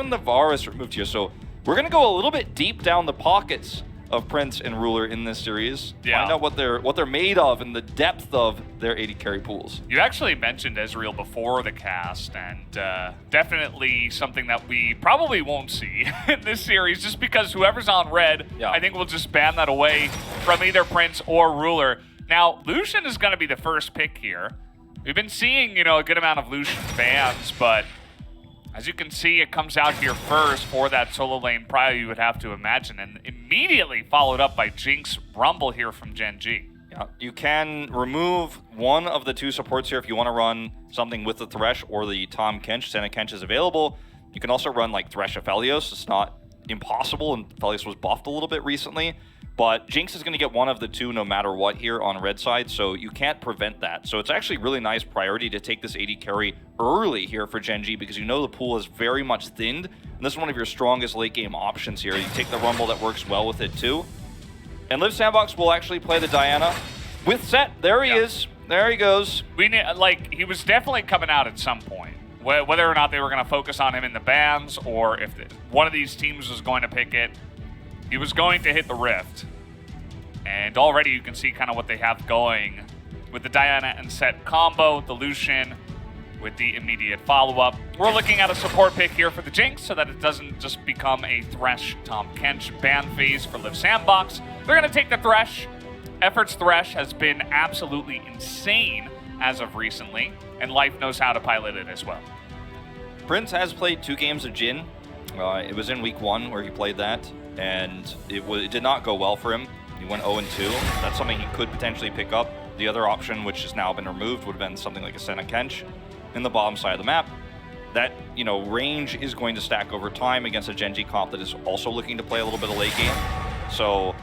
even the VAR is removed here. So we're going to go a little bit deep down the pockets of Prince and Ruler in this series. Yeah. Find out what they're made of and the depth of their AD carry pools. You actually mentioned Ezreal before the cast, and definitely something that we probably won't see in this series, just because whoever's on red, Yeah. I think we'll just ban that away from either Prince or Ruler. Now, Lucian is going to be the first pick here. We've been seeing, a good amount of Lucian bans, but as you can see, it comes out here first for that solo lane prio, you would have to imagine, and immediately followed up by Jinx Rumble here from Gen.G. Yeah, you can remove one of the two supports here if you want to run something with the Thresh or the Tahm Kench. Senna Kench is available. You can also run like Thresh Aphelios. It's not impossible, and Aphelios was buffed a little bit recently. But Jinx is going to get one of the two no matter what here on red side, so you can't prevent that. So it's actually really nice priority to take this AD carry early here for Gen.G because you know the pool is very much thinned, and this is one of your strongest late game options here. You take the Rumble that works well with it too. And Liiv Sandbox will actually play the Diana with Set. There he is. There he goes. He was definitely coming out at some point. Whether or not they were going to focus on him in the bans, or if one of these teams was going to pick it, he was going to hit the Rift. And already you can see kind of what they have going with the Diana and Set combo, the Lucian with the immediate follow-up. We're looking at a support pick here for the Jinx so that it doesn't just become a Thresh Tahm Kench ban phase for Liiv Sandbox. They're going to take the Thresh. Efforts Thresh has been absolutely insane as of recently, and Life knows how to pilot it as well. Prince has played 2 games of Jhin. It was in week 1 where he played that, and it did not go well for him. He went 0-2. That's something he could potentially pick up. The other option, which has now been removed, would have been something like a Senna Kench in the bottom side of the map. That, range is going to stack over time against a Gen.G comp that is also looking to play a little bit of late game. So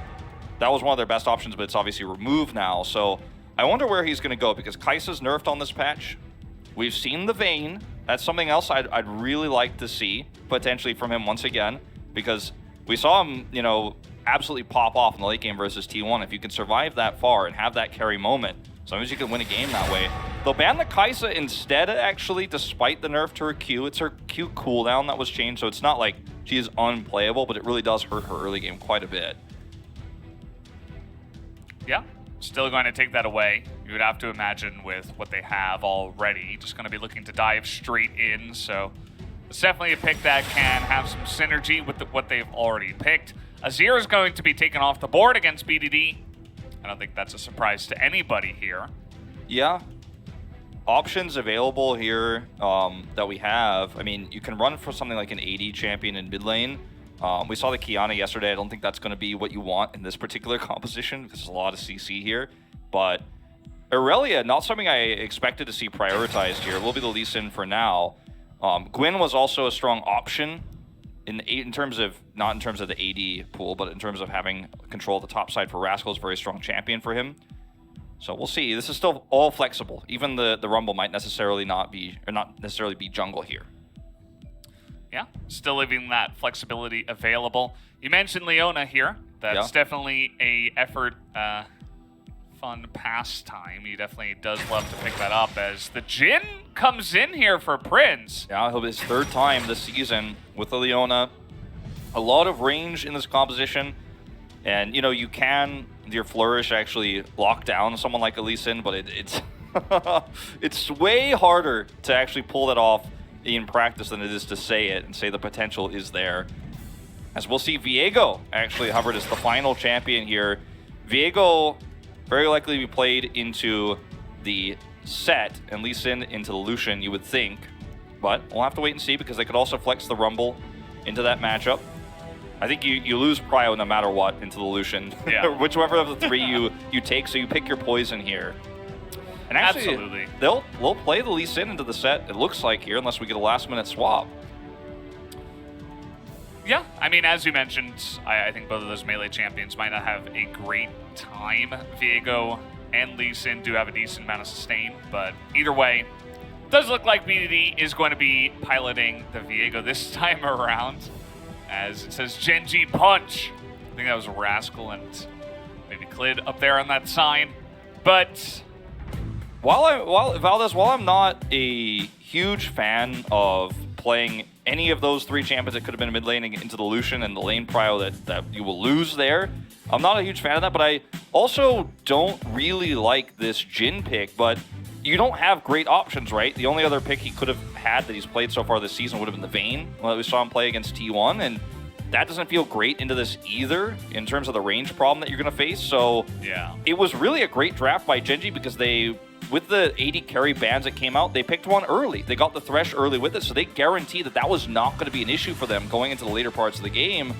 that was one of their best options, but it's obviously removed now. So I wonder where he's going to go, because Kai'Sa's nerfed on this patch. We've seen the Vayne. That's something else I'd really like to see, potentially, from him once again, because we saw him, absolutely pop off in the late game versus T1. If you can survive that far and have that carry moment, sometimes you can win a game that way. They'll ban the Kai'Sa instead, actually, despite the nerf to her Q. It's her Q cooldown that was changed, so it's not like she is unplayable, but it really does hurt her early game quite a bit. Yeah, still going to take that away. You would have to imagine with what they have already, just going to be looking to dive straight in, so it's definitely a pick that can have some synergy with what they've already picked. Azir is going to be taken off the board against BDD. I don't think that's a surprise to anybody here. Yeah. Options available here that we have. I mean, you can run for something like an AD champion in mid lane. We saw the Kiana yesterday. I don't think that's going to be what you want in this particular composition because there's a lot of CC here. But Aurelia, not something I expected to see prioritized here. Will be the Lee Sin for now. Gwyn was also a strong option in terms of, not in terms of the AD pool, but in terms of having control of the top side for Rascal is a very strong champion for him. So we'll see. This is still all flexible. Even the Rumble might not necessarily be jungle here. Yeah, still leaving that flexibility available. You mentioned Leona here. That's definitely a effort, fun pastime. He definitely does love to pick that up as the Jhin comes in here for Prince. Yeah, he'll be his 3rd time this season with the Leona. A lot of range in this composition. And, you can, with your Flourish, actually lock down someone like Lee Sin, but it's it's way harder to actually pull that off in practice than it is to say it and say the potential is there. As we'll see, Viego actually hovered as the final champion here. Viego very likely be played into the Set and Lee Sin into the Lucian, you would think. But we'll have to wait and see because they could also flex the Rumble into that matchup. I think you lose prio no matter what into the Lucian. Yeah. Whichever of the 3 you take, so you pick your poison here. And actually, absolutely. They'll play the Lee Sin into the Set, it looks like here, unless we get a last-minute swap. Yeah, I mean, as you mentioned, I think both of those melee champions might not have a great time. Viego and Lee Sin do have a decent amount of sustain, but either way, it does look like BDD is going to be piloting the Viego this time around, as it says Gen.G Punch. I think that was Rascal and maybe Clid up there on that sign, but While I'm not a huge fan of playing any of those 3 champions that could have been mid laning into the Lucian and the lane prio that you will lose there. I'm not a huge fan of that, but I also don't really like this Jhin pick, but you don't have great options, right? The only other pick he could have had that he's played so far this season would have been the Vayne. Well, we saw him play against T1, and that doesn't feel great into this either in terms of the range problem that you're going to face. So yeah, it was really a great draft by Gen.G because they, with the AD carry bans that came out, they picked one early. They got the Thresh early with it, so they guaranteed that that was not going to be an issue for them going into the later parts of the game.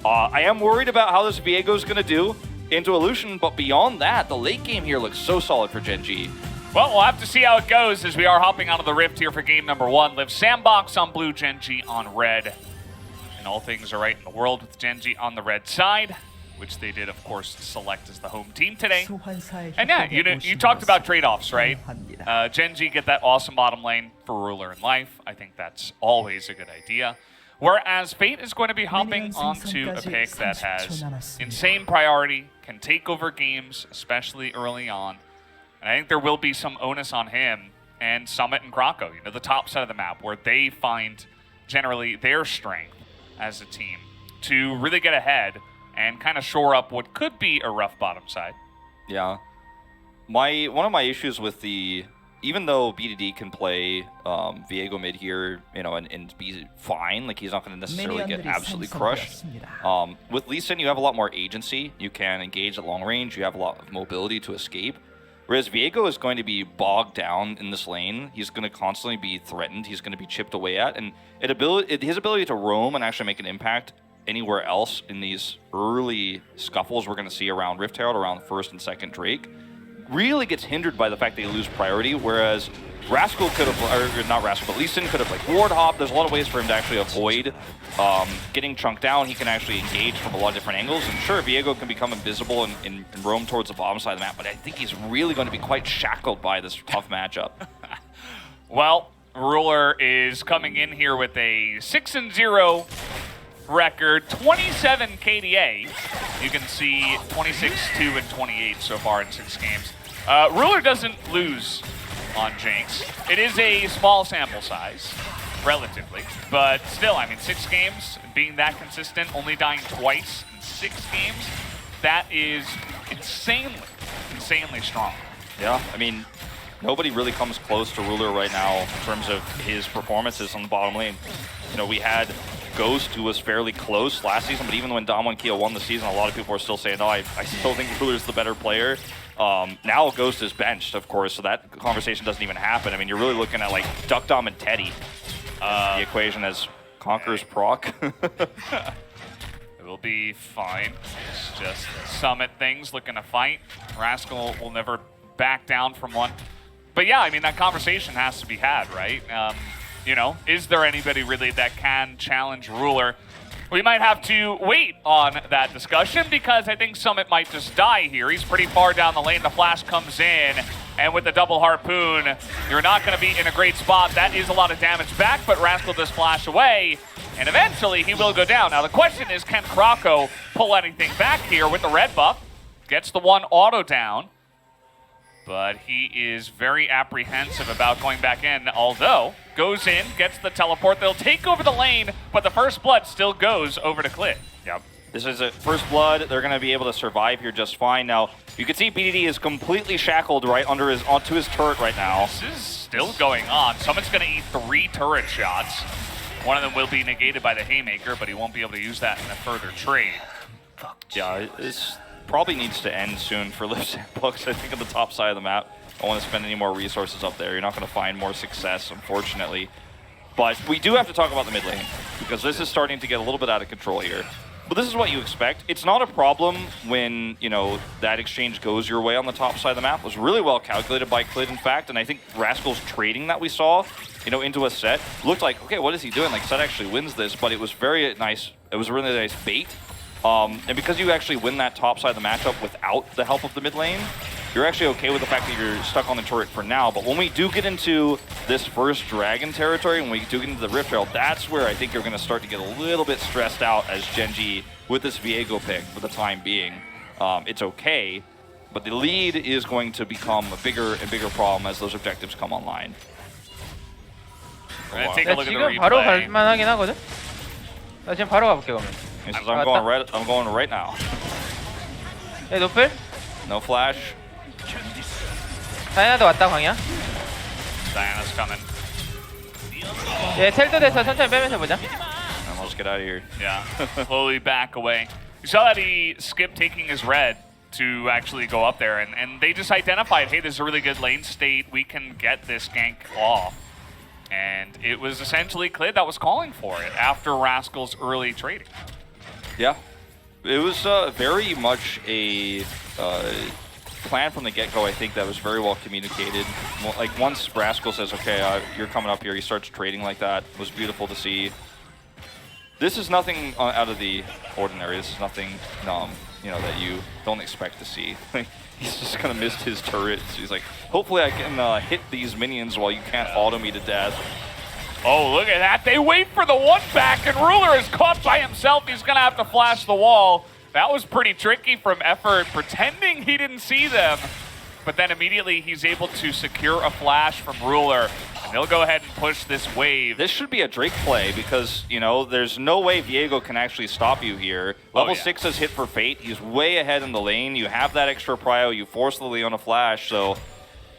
I am worried about how this Viego is going to do into Illusion, but beyond that, the late game here looks so solid for Gen.G. Well, we'll have to see how it goes as we are hopping onto the Rift here for game number 1. Liiv Sandbox on blue, Gen.G on red. And all things are right in the world with Gen.G on the red side, which they did, of course, select as the home team today. And yeah, you talked about trade-offs, right? Gen.G get that awesome bottom lane for Ruler in life. I think that's always a good idea. Whereas Fate is going to be hopping onto a pick that has insane priority, can take over games, especially early on. And I think there will be some onus on him and Summit and Krako, the top side of the map, where they find generally their strength as a team to really get ahead and kind of shore up what could be a rough bottom side. Yeah. One of my issues with the... Even though B2D can play Viego mid here, and be fine, like he's not going to necessarily get absolutely crushed. With Lee Sin, you have a lot more agency. You can engage at long range. You have a lot of mobility to escape. Whereas Viego is going to be bogged down in this lane. He's going to constantly be threatened. He's going to be chipped away at. And his ability to roam and actually make an impact anywhere else in these early scuffles we're going to see around Rift Herald, around first and second Drake, really gets hindered by the fact that you lose priority, whereas Rascal could have, or not Rascal, but Lee Sin could have like ward hop. There's a lot of ways for him to actually avoid getting chunked down. He can actually engage from a lot of different angles, and sure, Viego can become invisible and roam towards the bottom side of the map, but I think he's really going to be quite shackled by this tough matchup. Well, Ruler is coming in here with a 6-0 record, 27 KDA. You can see 26, 2, and 28 so far in 6 games. Ruler doesn't lose on Jinx. It is a small sample size, relatively, but still, I mean, 6 games, being that consistent, only dying twice in 6 games, that is insanely strong. Yeah, I mean, nobody really comes close to Ruler right now in terms of his performances on the bottom lane. We had Ghost, who was fairly close last season, but even when Dom and Kia won the season, a lot of people were still saying, I still think Ruler's the better player. Now Ghost is benched, of course, so that conversation doesn't even happen. I mean, you're really looking at like Duck Dom and Teddy, the equation as Conqueror's proc. It will be fine. It's just Summit things looking to fight. Rascal will never back down from one. But yeah, I mean, that conversation has to be had, right? Is there anybody really that can challenge Ruler? We might have to wait on that discussion because I think Summit might just die here. He's pretty far down the lane. The flash comes in, and with the double harpoon, you're not going to be in a great spot. That is a lot of damage back, but Rascal does flash away, and eventually he will go down. Now the question is, can Krako pull anything back here with the red buff? Gets the one auto down, but he is very apprehensive about going back in, although goes in, gets the teleport. They'll take over the lane, but the first blood still goes over to Clit. Yep. This is a first blood. They're going to be able to survive here just fine. Now, you can see BDD is completely shackled right onto his turret right now. This is still going on. Someone's going to eat 3 turret shots. One of them will be negated by the Haymaker, but he won't be able to use that in a further trade. Yeah, this probably needs to end soon for Liiv Sandbox, I think, on the top side of the map. I don't want to spend any more resources up there. You're not going to find more success, unfortunately. But we do have to talk about the mid lane, because this is starting to get a little bit out of control here. But this is what you expect. It's not a problem when, that exchange goes your way on the top side of the map. It was really well calculated by Clit, in fact, and I think Rascal's trading that we saw, into a set looked like, okay, what is he doing? Like, Set actually wins this, but it was very nice. It was a really nice bait. And because you actually win that top side of the matchup without the help of the mid lane, you're actually okay with the fact that you're stuck on the turret for now. But when we do get into this first Dragon territory, when we do get into the Rift Herald, that's where I think you're going to start to get a little bit stressed out as Gen.G with this Viego pick for the time being. It's okay, but the lead is going to become a bigger and bigger problem as those objectives come online. Take a 나 look at the 지금 바로 replay. 갈만하긴 하거든. 나 지금 바로 가볼게 그러면. He says, I'm going right now. 야 노플? No flash. 다이나도 왔다 광이야. Diana's coming. 얘 텔도 돼서 천천히 빼면서 보자. And let's get out of here. Yeah, slowly back away. You saw that he skipped taking his red to actually go up there, and they just identified, hey, this is a really good lane state. We can get this gank off. And it was essentially Clid that was calling for it after Rascal's early trading. Yeah. It was very much a plan from the get-go, I think, that was very well communicated. Well, like, once Rascal says, okay, you're coming up here, he starts trading like that. It was beautiful to see. This is nothing out of the ordinary. This is nothing, you know, that you don't expect to see. He's just kind of missed his turrets. He's like, hopefully I can hit these minions while you can't auto me to death. Oh, look at that. They wait for the one back, and Ruler is caught by himself. He's going to have to flash the wall. That was pretty tricky from Effort, pretending he didn't see them. But then immediately he's able to secure a flash from Ruler. And they'll go ahead and push this wave. This should be a Drake play because, you know, there's no way Viego can actually stop you here. Level 6 is hit for Fate. He's way ahead in the lane. You have that extra prio. You force the Leona flash. So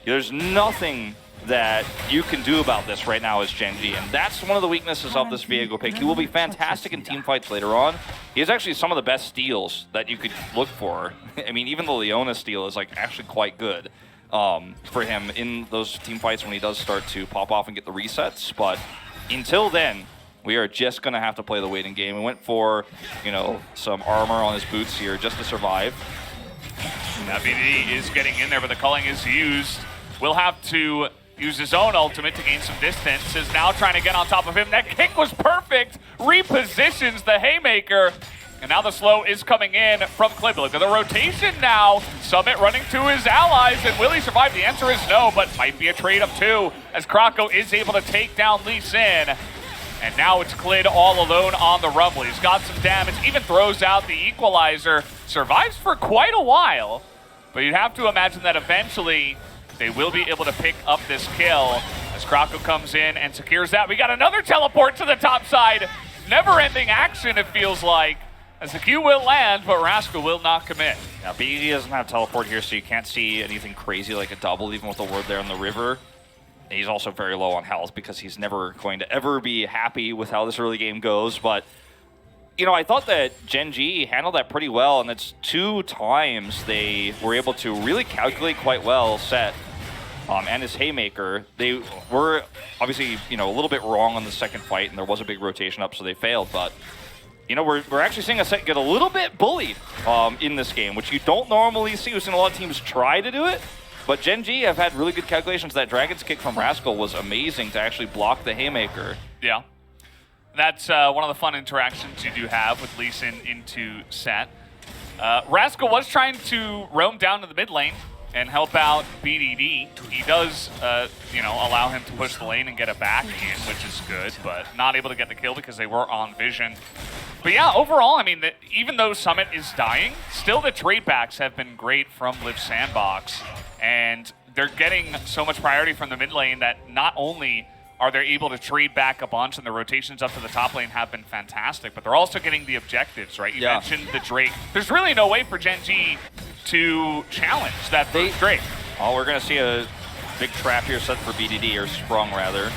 there's nothing that you can do about this right now as Gen.G, and that's one of the weaknesses of this Viego pick. He will be fantastic in team fights later on. He has actually some of the best steals that you could look for. I mean, even the Leona steal is like actually quite good for him in those team fights when he does start to pop off and get the resets. But until then, we are just gonna have to play the waiting game. We went for, you know, some armor on his boots here just to survive. Now BD is getting in there, but the culling is used. We'll have to use his own ultimate to gain some distance. Is now trying to get on top of him. That kick was perfect. Repositions the haymaker. And now the slow is coming in from Clid. Look at the rotation now. Summit running to his allies. And will he survive? The answer is no, but might be a trade of two as Krako is able to take down Liiv Sandbox. And now it's Clid all alone on the Rumble. He's got some damage, even throws out the equalizer. Survives for quite a while. But you'd have to imagine that eventually they will be able to pick up this kill as Krako comes in and secures that. We got another teleport to the top side. Never-ending action, it feels like, as the Q will land, but Rascal will not commit. Now, BD doesn't have teleport here, so you can't see anything crazy like a double, even with the ward there on the river. And he's also very low on health because he's never going to ever be happy with how this early game goes. But, you know, I thought that Gen.G handled that pretty well, and it's 2 times they were able to really calculate quite well Set and his Haymaker. They were obviously, you know, a little bit wrong on the second fight, and there was a big rotation up, so they failed. But, you know, we're actually seeing a Set get a little bit bullied in this game, which you don't normally see. We've seen a lot of teams try to do it, but Gen.G have had really good calculations. That Dragon's Kick from Rascal was amazing to actually block the Haymaker. Yeah. That's one of the fun interactions you do have with Lee Sin into Set. Rascal was trying to roam down to the mid lane and help out BDD. He does, you know, allow him to push the lane and get a back in, which is good, but not able to get the kill because they were on vision. But yeah, overall, I mean, even though Summit is dying, still the trade backs have been great from Liiv Sandbox, and they're getting so much priority from the mid lane that not only are they able to trade back a bunch, and the rotations up to the top lane have been fantastic, but they're also getting the objectives, right? You mentioned the Drake. There's really no way for Gen.G to challenge that first Drake. Oh, we're going to see a big trap here set for BDD, or sprung rather.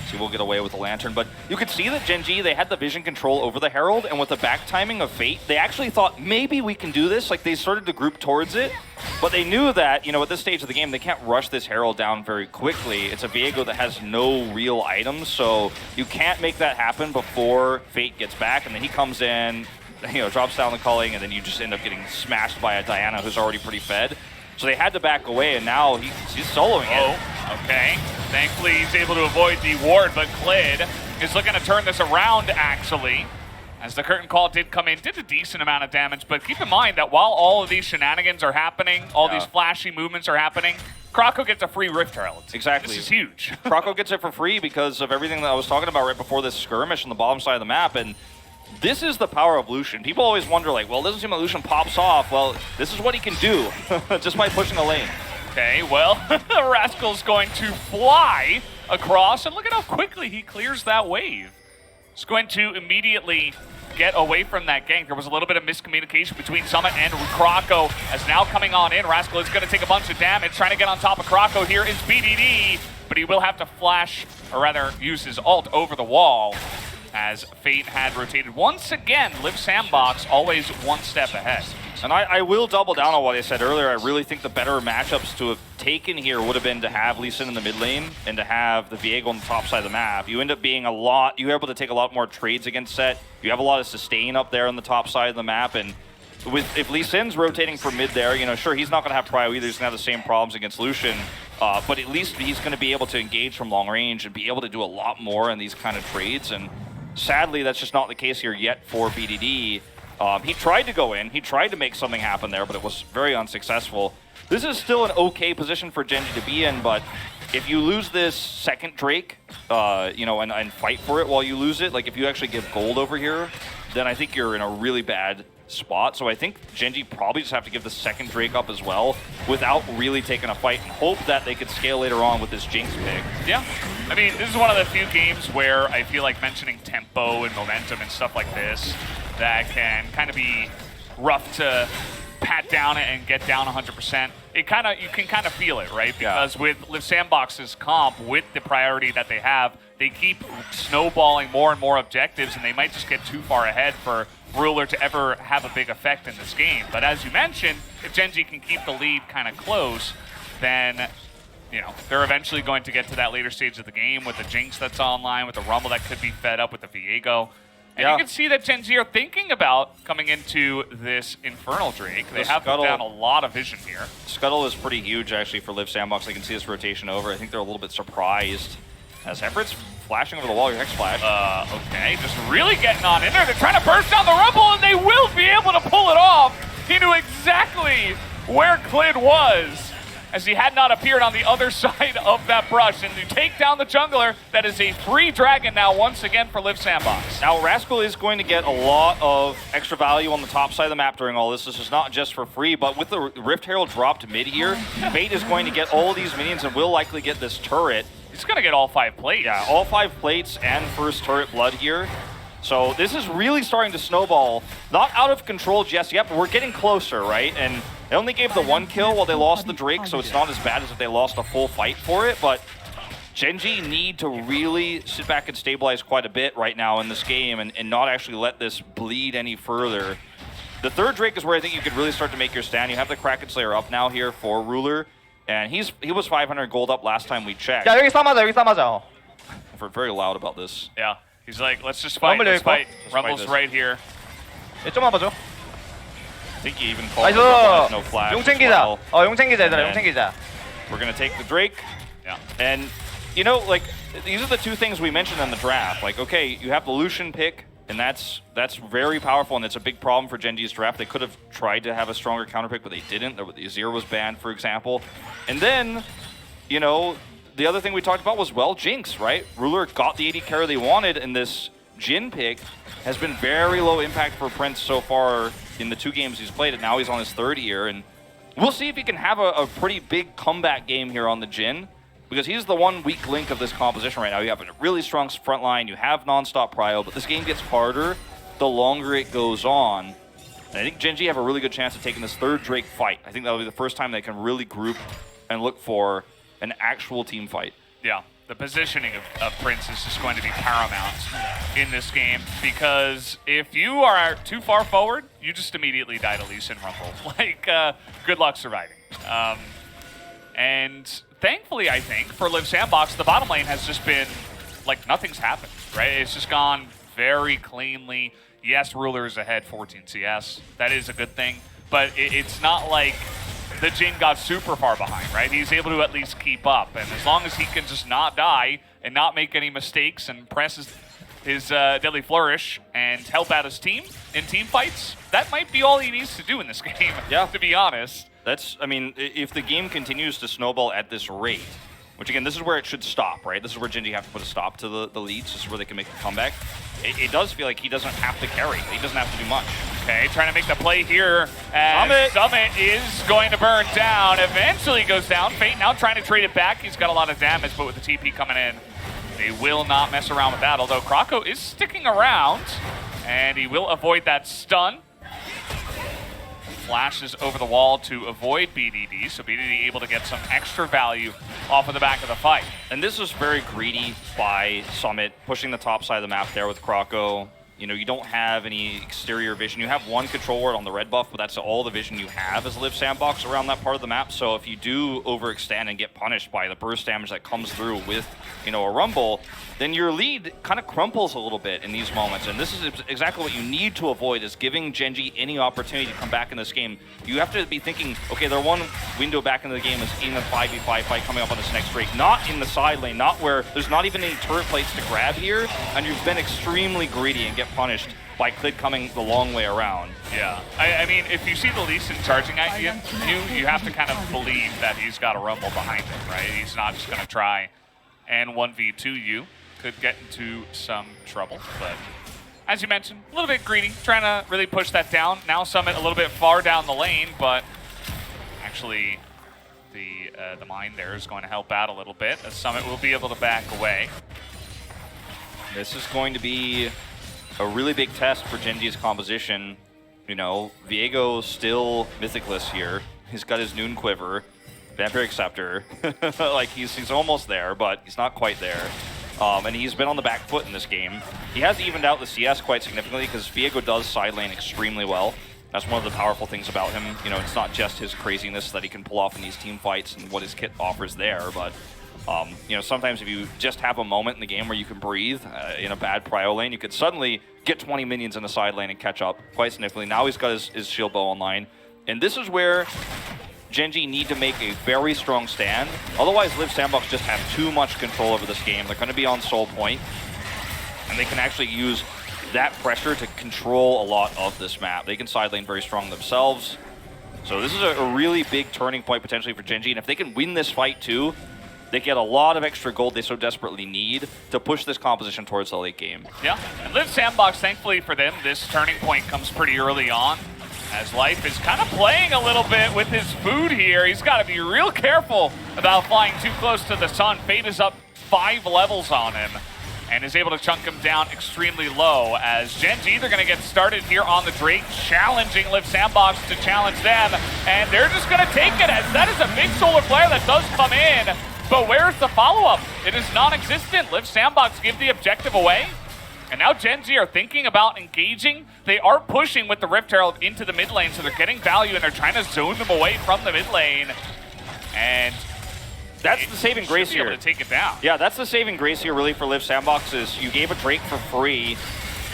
See, we'll get away with the Lantern, but you could see that Gen.G, they had the vision control over the Herald, and with the back timing of Fate, they actually thought, maybe we can do this. Like, they started to group towards it, but they knew that, you know, at this stage of the game, they can't rush this Herald down very quickly. It's a Viego that has no real items, so you can't make that happen before Fate gets back, and then he comes in, you know, drops down the culling, and then you just end up getting smashed by a Diana who's already pretty fed. So they had to back away, and now he's soloing it. Oh, okay. Thankfully, he's able to avoid the ward, but Clid is looking to turn this around, actually. As the curtain call did come in, did a decent amount of damage, but keep in mind that while all of these shenanigans are happening, all these flashy movements are happening, Krako gets a free Rift Herald. Exactly. This is huge. Krako gets it for free because of everything that I was talking about right before this skirmish on the bottom side of the map, and this is the power of Lucian. People always wonder, like, well, it doesn't seem like Lucian pops off. Well, this is what he can do just by pushing the lane. Okay, well, Rascal's going to fly across, and look at how quickly he clears that wave. He's going to immediately get away from that gank. There was a little bit of miscommunication between Summit and Krako, as now coming on in. Rascal is going to take a bunch of damage, trying to get on top of Krako. Here is BDD, but he will have to flash, or rather use his ult over the wall, as Fate had rotated. Once again, Liiv Sandbox always one step ahead. And I will double down on what I said earlier. I really think the better matchups to have taken here would have been to have Lee Sin in the mid lane and to have the Viego on the top side of the map. You end up being you're able to take a lot more trades against Set. You have a lot of sustain up there on the top side of the map, and if Lee Sin's rotating for mid there, you know, sure, he's not going to have prio either. He's going to have the same problems against Lucian, but at least he's going to be able to engage from long range and be able to do a lot more in these kind of trades, and sadly, that's just not the case here yet for BDD. He tried to go in, he tried to make something happen there, but it was very unsuccessful. This is still an okay position for Gen.G to be in, but if you lose this second Drake, you know, and fight for it while you lose it, like if you actually give gold over here, then I think you're in a really bad spot. So I think Gen.G probably just have to give the second Drake up as well without really taking a fight and hope that they could scale later on with this Jinx pick. Yeah. I mean, this is one of the few games where I feel like mentioning tempo and momentum and stuff like this that can kind of be rough to pat down and get down 100%. You can kind of feel it, right? Because with Liiv Sandbox's comp, with the priority that they have, they keep snowballing more and more objectives, and they might just get too far ahead for Ruler to ever have a big effect in this game. But as you mentioned, if Gen.G can keep the lead kind of close, then you know, they're eventually going to get to that later stage of the game with the Jinx that's online, with the Rumble that could be fed up with the Viego. And you can see that Gen.G are thinking about coming into this Infernal Drake. They have put down a lot of vision here. Scuttle is pretty huge, actually, for Liiv Sandbox. I can see this rotation over. I think they're a little bit surprised. As Effort's flashing over the wall, your Hex Flash. Okay, just really getting on in there. They're trying to burst down the Rumble, and they will be able to pull it off. He knew exactly where Clid was, as he had not appeared on the other side of that brush. And to take down the jungler, that is a free dragon now once again for Liiv Sandbox. Now, Rascal is going to get a lot of extra value on the top side of the map during all this. This is not just for free, but with the Rift Herald dropped mid here, Fate is going to get all these minions and will likely get this turret. He's going to get all 5 plates. Yeah, all 5 plates and first turret blood here. So this is really starting to snowball. Not out of control just yet, but we're getting closer, right? And they only gave the 1 kill while they lost the Drake, so it's not as bad as if they lost a full fight for it. But Gen.G need to really sit back and stabilize quite a bit right now in this game and not actually let this bleed any further. The third Drake is where I think you could really start to make your stand. You have the Kraken Slayer up now here for Ruler, and he was 500 gold up last time we checked. 야 여기 싸맞아. We're very loud about this. Yeah, he's like, let's just fight, let's fight. Rumble's right here. 좀만 봐줘. I think he even called it no flash. 용 챙기자. 용 챙기자 얘들아, 용 챙기자. We're gonna take the Drake. Yeah. And you know, like, these are the two things we mentioned in the draft. Like, okay, you have the Lucian pick, and that's very powerful, and it's a big problem for Gen.G's draft. They could have tried to have a stronger counter pick, but they didn't. The Azir was banned, for example. And then, you know, the other thing we talked about was, well, Jinx, right? Ruler got the AD carry they wanted, and this Jhin pick has been very low impact for Prince so far in the 2 games he's played, and now he's on his 3rd year. And we'll see if he can have a pretty big comeback game here on the Jhin, because he's the one weak link of this composition right now. You have a really strong front line, you have non-stop prio, but this game gets harder the longer it goes on. And I think Gen.G have a really good chance of taking this 3rd Drake fight. I think that'll be the first time they can really group and look for an actual team fight. Yeah, the positioning of Prince is just going to be paramount in this game, because if you are too far forward, you just immediately die to Lee Sin Rumble. Like, good luck surviving. And thankfully, I think, for Liiv Sandbox, the bottom lane has just been, like, nothing's happened, right? It's just gone very cleanly. Yes, Ruler is ahead 14 CS. That is a good thing. But it's not like the Jhin got super far behind, right? He's able to at least keep up. And as long as he can just not die and not make any mistakes and press his Deadly Flourish and help out his team in team fights, that might be all he needs to do in this game, to be honest. That's, I mean, if the game continues to snowball at this rate, which again, this is where it should stop, right? This is where Gen.G have to put a stop to the leads. This is where they can make a comeback. It does feel like he doesn't have to carry. He doesn't have to do much. Okay, trying to make the play here. Summit is going to burn down. Eventually goes down. Fate now trying to trade it back. He's got a lot of damage, but with the TP coming in, They will not mess around with that, although Krako is sticking around, and he will avoid that stun. Flashes over the wall to avoid BDD, so BDD able to get some extra value off of the back of the fight. And this was very greedy by Summit, pushing the top side of the map there with Krako. You know, you don't have any exterior vision. You have one control ward on the red buff, but that's all the vision you have as Liiv Sandbox around that part of the map. So if you do overextend and get punished by the burst damage that comes through with, you know, a rumble, then your lead kind of crumples a little bit in these moments. And this is exactly what you need to avoid, is giving Gen.G any opportunity to come back in this game. You have to be thinking, okay, their one window back into the game is in a 5v5 fight coming up on this next break, not in the side lane, not where there's not even any turret plates to grab here, and you've been extremely greedy and get punished by Clid coming the long way around. Yeah, I mean, if you see the Lee Sin charging at you, you have to kind of believe that he's got a rumble behind him, right? He's not just going to try and 1v2 you. Could get into some trouble, but as you mentioned, a little bit greedy, trying to really push that down. Now Summit a little bit far down the lane, but actually the mine there is going to help out a little bit, as Summit will be able to back away. This is going to be a really big test for Gen.G's composition. You know, Viego still mythicless here. He's got his Noon Quiver, Vampiric Scepter. Like he's almost there, but he's not quite there. And he's been on the back foot in this game. He has evened out the CS quite significantly because Viego does side lane extremely well. That's one of the powerful things about him. You know, it's not just his craziness that he can pull off in these team fights and what his kit offers there, but you know, sometimes if you just have a moment in the game where you can breathe in a bad prio lane, you could suddenly get 20 minions in the side lane and catch up quite significantly. Now he's got his shield bow online. And this is where Gen.G need to make a very strong stand. Otherwise, Liiv Sandbox just have too much control over this game. They're going to be on soul point, and they can actually use that pressure to control a lot of this map. They can side lane very strong themselves. So this is a really big turning point potentially for Gen.G, and if they can win this fight too, they get a lot of extra gold they so desperately need to push this composition towards the late game. Yeah, and Liiv Sandbox, thankfully for them, this turning point comes pretty early on, as Life is kind of playing a little bit with his food here. He's got to be real careful about flying too close to the sun. Fate is up 5 levels on him and is able to chunk him down extremely low, as Gen.G, they're going to get started here on the Drake, challenging Liiv Sandbox to challenge them, and they're just going to take it, as that is a big solar flare that does come in, but where's the follow-up? It is non-existent. Liiv Sandbox give the objective away, and now Gen.G are thinking about engaging. They are pushing with the Rift Herald into the mid lane, so they're getting value, and they're trying to zone them away from the mid lane, and that's the saving grace here. Able to take it down. Yeah, that's the saving grace here really for Liiv Sandbox, is you gave a Drake for free,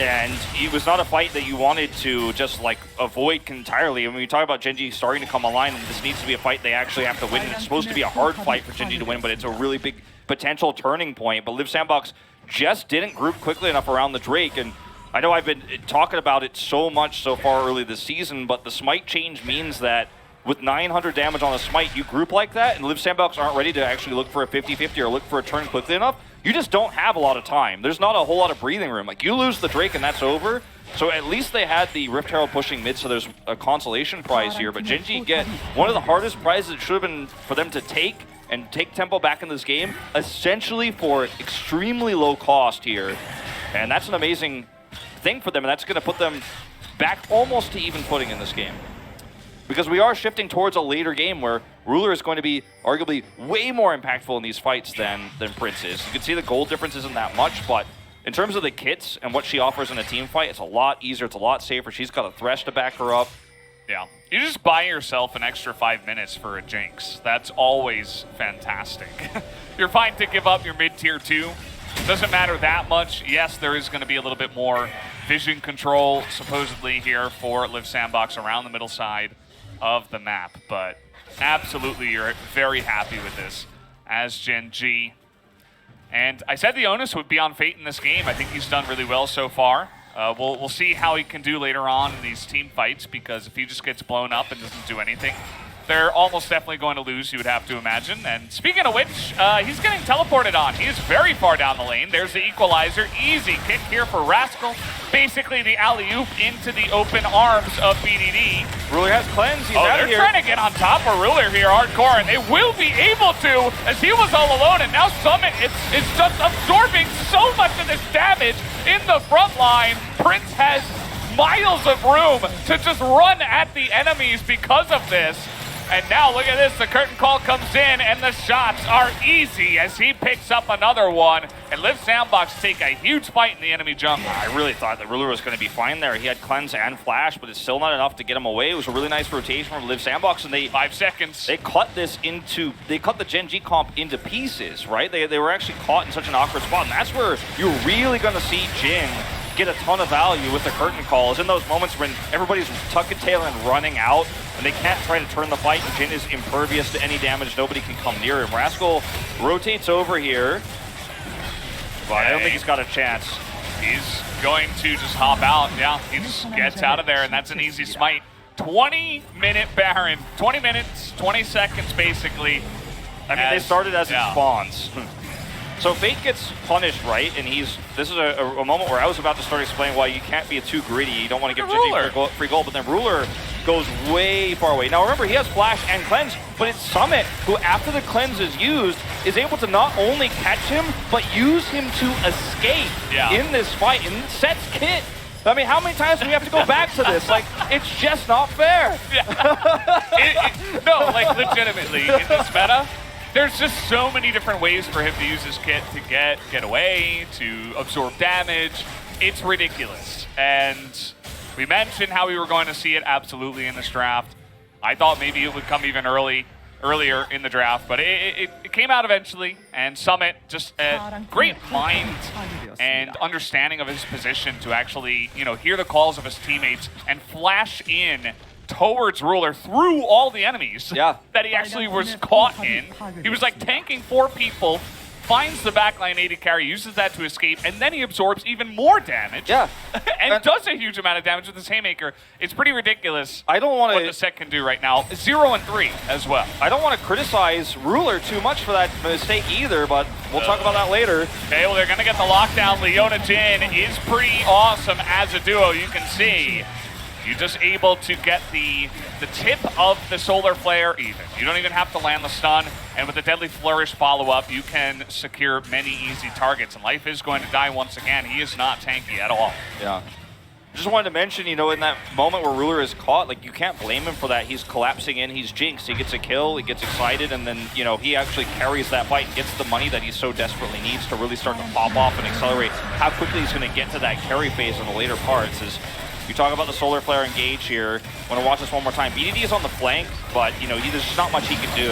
and it was not a fight that you wanted to just like avoid entirely. And when you talk about Gen.G starting to come online, and this needs to be a fight they actually have to win. It's supposed to be a hard fight for Gen.G to win, but it's a really big potential turning point. But Liiv Sandbox just didn't group quickly enough around the Drake, and I know I've been talking about it so much so far early this season, but the smite change means that with 900 damage on a smite, you group like that, and Liiv Sandbox aren't ready to actually look for a 50-50 or look for a turn quickly enough, you just don't have a lot of time. There's not a whole lot of breathing room. Like, you lose the Drake and that's over. So at least they had the Rift Herald pushing mid, so there's a consolation prize here, but Gen.G get one of the hardest prizes it should have been for them to take, and take tempo back in this game, essentially for extremely low cost here. And that's an amazing thing for them, and that's going to put them back almost to even footing in this game. Because we are shifting towards a later game where Ruler is going to be arguably way more impactful in these fights than Prince is. You can see the gold difference isn't that much, but in terms of the kits and what she offers in a team fight, it's a lot easier, it's a lot safer. She's got a Thresh to back her up. Yeah, you just buy yourself an extra 5 minutes for a Jinx. That's always fantastic. You're fine to give up your mid-tier 2. Doesn't matter that much. Yes, there is going to be a little bit more vision control, supposedly, here for Liiv Sandbox around the middle side of the map, but absolutely you're very happy with this as Gen.G. And I said the onus would be on Fate in this game. I think he's done really well so far. We'll see how he can do later on in these team fights, because if he just gets blown up and doesn't do anything, they're almost definitely going to lose, you would have to imagine. And speaking of which, he's getting teleported on. He is very far down the lane. There's the equalizer. Easy kick here for Rascal. Basically the alley-oop into the open arms of BDD. Ruler has cleanse. He's out they're here. trying to get on top of Ruler here hardcore, and they will be able to, as he was all alone, and now Summit is just absorbing so much of this damage in the front line. Prince has miles of room to just run at the enemies because of this. And now look at this, the curtain call comes in and the shots are easy as he picks up another one. And Liiv Sandbox take a huge fight in the enemy jungle. I really thought that Ruler was going to be fine there. He had cleanse and flash, but it's still not enough to get him away. It was a really nice rotation from Liiv Sandbox, and they 5 seconds. They cut the Gen.G comp into pieces, right? They were actually caught in such an awkward spot, and that's where you're really going to see Jin get a ton of value with the curtain calls in those moments when everybody's tucking tail and running out, and they can't try to turn the fight, and Jin is impervious to any damage. Nobody can come near him. Rascal rotates over here, but I don't think he's got a chance. He's going to just hop out. Yeah, he just gets out of there, and that's an easy smite. 20-minute Baron. 20 minutes, 20 seconds, basically. I mean, they started as yeah. it spawns. So Fate gets punished, right? And this is a moment where I was about to start explaining why you can't be too greedy. You don't want to give Gen.G free goal, but then Ruler goes way far away. Now remember, he has flash and cleanse, but it's Summit who, after the cleanse is used, is able to not only catch him, but use him to escape in this fight, and sets Kit. I mean, how many times do we have to go back to this? Like, it's just not fair. No, like, legitimately, in this meta, there's just so many different ways for him to use his kit to get away, to absorb damage. It's ridiculous. And we mentioned how we were going to see it absolutely in this draft. I thought maybe it would come even earlier in the draft, but it came out eventually. And Summit, just a great mind and understanding of his position to actually, hear the calls of his teammates and flash in towards Ruler through all the enemies that he actually was caught in. He was like tanking 4 people, finds the backline AD carry, uses that to escape, and then he absorbs even more damage. Yeah. And does a huge amount of damage with his Haymaker. It's pretty ridiculous. I don't want what the set can do right now. 0 and 3 as well. I don't want to criticize Ruler too much for that mistake either, but we'll talk about that later. Okay, well, they're going to get the lockdown. Leona Jin is pretty awesome as a duo, you can see. You're just able to get the tip of the Solar Flare even. You don't even have to land the stun, and with the Deadly Flourish follow-up, you can secure many easy targets, and Life is going to die once again. He is not tanky at all. Yeah. Just wanted to mention, in that moment where Ruler is caught, like, you can't blame him for that. He's collapsing in, he's jinxed, he gets a kill, he gets excited, and then, he actually carries that fight and gets the money that he so desperately needs to really start to pop off and accelerate how quickly he's going to get to that carry phase in the later parts. You talk about the Solar Flare engage here. I want to watch this one more time. BDD is on the flank, but, there's just not much he can do.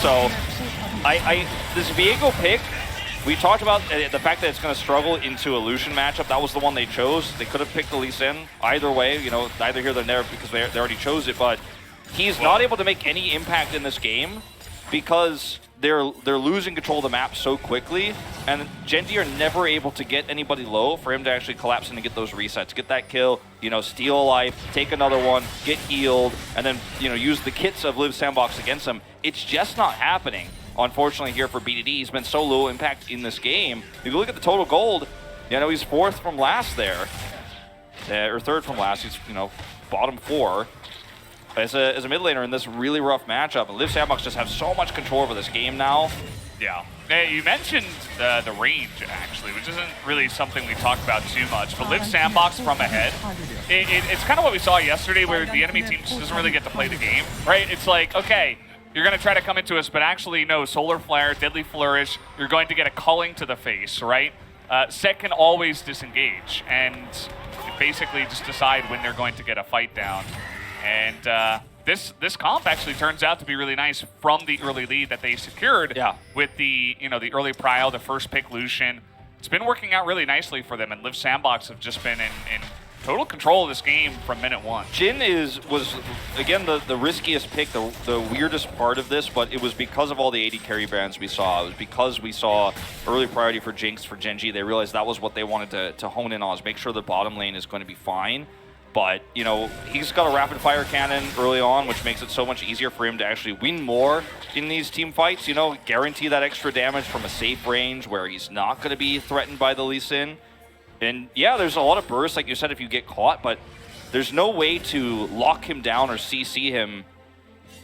So, this Viego pick, we talked about the fact that it's going to struggle into a Lucian matchup. That was the one they chose. They could have picked the Lee Sin. Either way, neither here nor there because they already chose it. But he's not able to make any impact in this game because they're losing control of the map so quickly, and Gen.G are never able to get anybody low for him to actually collapse in and get those resets, get that kill, steal a life, take another one, get healed, and then, use the kits of Liiv Sandbox against him. It's just not happening, unfortunately, here for BDD. He's been so low impact in this game. If you look at the total gold, he's 4th from last there, or 3rd from last. He's, bottom 4. As a mid laner in this really rough matchup, and Liiv Sandbox just have so much control over this game now. Yeah. You mentioned the range, actually, which isn't really something we talk about too much, but Liiv Sandbox from ahead, it's kind of what we saw yesterday where the enemy team just doesn't really get to play the game, right? It's like, okay, you're going to try to come into us, but actually, no, Solar Flare, Deadly Flourish, you're going to get a culling to the face, right? Set can always disengage, and basically just decide when they're going to get a fight down. And this comp actually turns out to be really nice from the early lead that they secured with the the early prio, the first pick Lucian. It's been working out really nicely for them, and Liiv Sandbox have just been in total control of this game from minute 1. Jin was again the riskiest pick, the weirdest part of this, but it was because of all the AD carry bans we saw. It was because we saw early priority for Jinx for Gen.G. They realized that was what they wanted to hone in on, is make sure the bottom lane is going to be fine. But, you know, he's got a rapid-fire cannon early on, which makes it so much easier for him to actually win more in these team fights. You know, guarantee that extra damage from a safe range where he's not going to be threatened by the Lee Sin. And, yeah, there's a lot of bursts, like you said, if you get caught, but there's no way to lock him down or CC him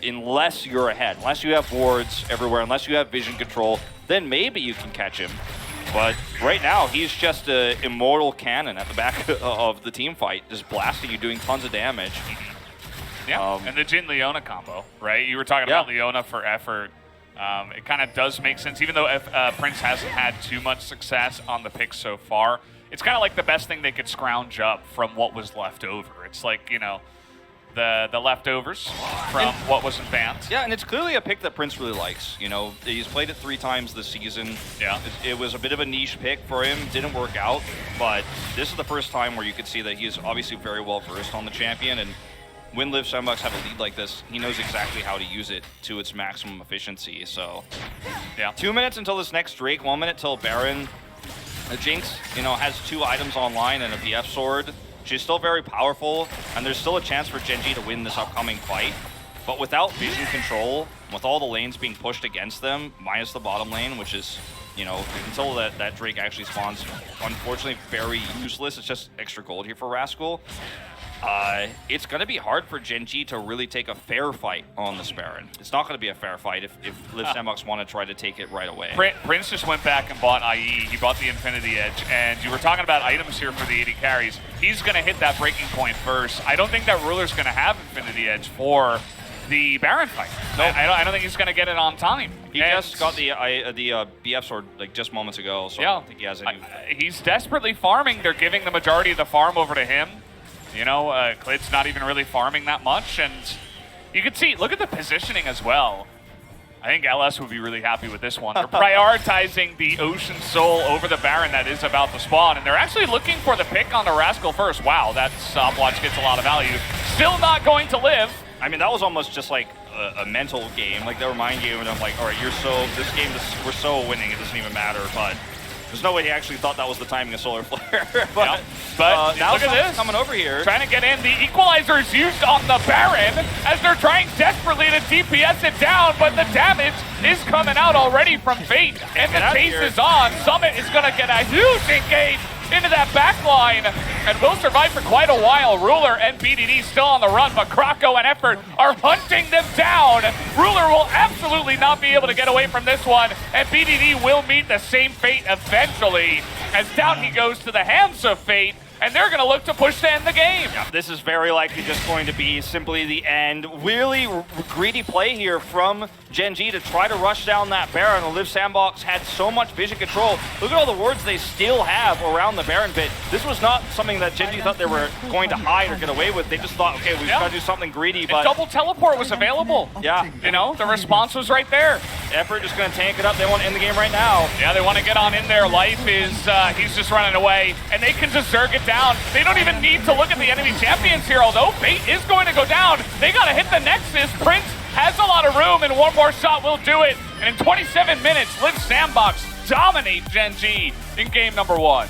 unless you're ahead. Unless you have wards everywhere, unless you have vision control, then maybe you can catch him. But right now, he's just an immortal cannon at the back of the team fight, just blasting you, doing tons of damage. Yeah, and the Jin Leona combo, right? You were talking about Leona for effort. It kind of does make sense, even though Prince hasn't had too much success on the pick so far. It's kind of like the best thing they could scrounge up from what was left over. It's like, you know, the leftovers from what wasn't banned. Yeah, and it's clearly a pick that Prince really likes. You know, he's played it 3 times this season. Yeah. It was a bit of a niche pick for him. Didn't work out, but this is the first time where you could see that he's obviously very well versed on the champion, and when Liiv Sandbox have a lead like this, he knows exactly how to use it to its maximum efficiency. So, yeah. 2 minutes until this next Drake, 1 minute till Baron. Jinx, you know, has 2 items online and a BF sword. She's still very powerful, and there's still a chance for Gen.G to win this upcoming fight. But without vision control, with all the lanes being pushed against them, minus the bottom lane, which is, you know, until that Drake actually spawns, unfortunately very useless. It's just extra gold here for Rascal. It's going to be hard for Gen.G to really take a fair fight on this Baron. It's not going to be a fair fight if Liiv Sandbox want to try to take it right away. Prince just went back and bought IE. He bought the Infinity Edge, and you were talking about items here for the 80 carries. He's going to hit that breaking point first. I don't think that Ruler's going to have Infinity Edge for the Baron fight. No, I don't think he's going to get it on time. He just got the BF sword like just moments ago, so I don't think he has any. He's desperately farming. They're giving the majority of the farm over to him. You know, Klid's not even really farming that much, and you can see, look at the positioning as well. I think LS would be really happy with this one. They're prioritizing the Ocean Soul over the Baron that is about to spawn, and they're actually looking for the pick on the Rascal first. Wow, that stopwatch gets a lot of value. Still not going to live. I mean, that was almost just like a mental game, like they were mind game, and I'm like, all right, we're so winning, it doesn't even matter, but there's no way he actually thought that was the timing of Solar Flare. but now look at this. Coming over here. Trying to get in. The equalizer is used on the Baron as they're trying desperately to DPS it down, but the damage is coming out already from Fate. And the chase is on. Summit is going to get a huge engage into that back line and will survive for quite a while. Ruler and BDD still on the run, but Krako and Effort are hunting them down. Ruler will absolutely not be able to get away from this one, and BDD will meet the same fate eventually, as down he goes to the hands of Fate, and they're going to look to push to end the game. Yeah, this is very likely just going to be simply the end. Really greedy play here from Gen.G to try to rush down that Baron. Liiv Sandbox had so much vision control. Look at all the wards they still have around the Baron pit. This was not something that Gen.G thought they were going to hide or get away with. They just thought, okay, we've got to do something greedy. But double teleport was available. Yeah. You know, the response was right there. Effort just going to tank it up. They want to end the game right now. Yeah, they want to get on in there. Life is, he's just running away, and they can just zerg it down. They don't even need to look at the enemy champions here, although Fate is going to go down. They got to hit the Nexus. Prince has a lot of room, and one more shot will do it. And in 27 minutes, Liiv Sandbox dominate Gen.G in game number 1.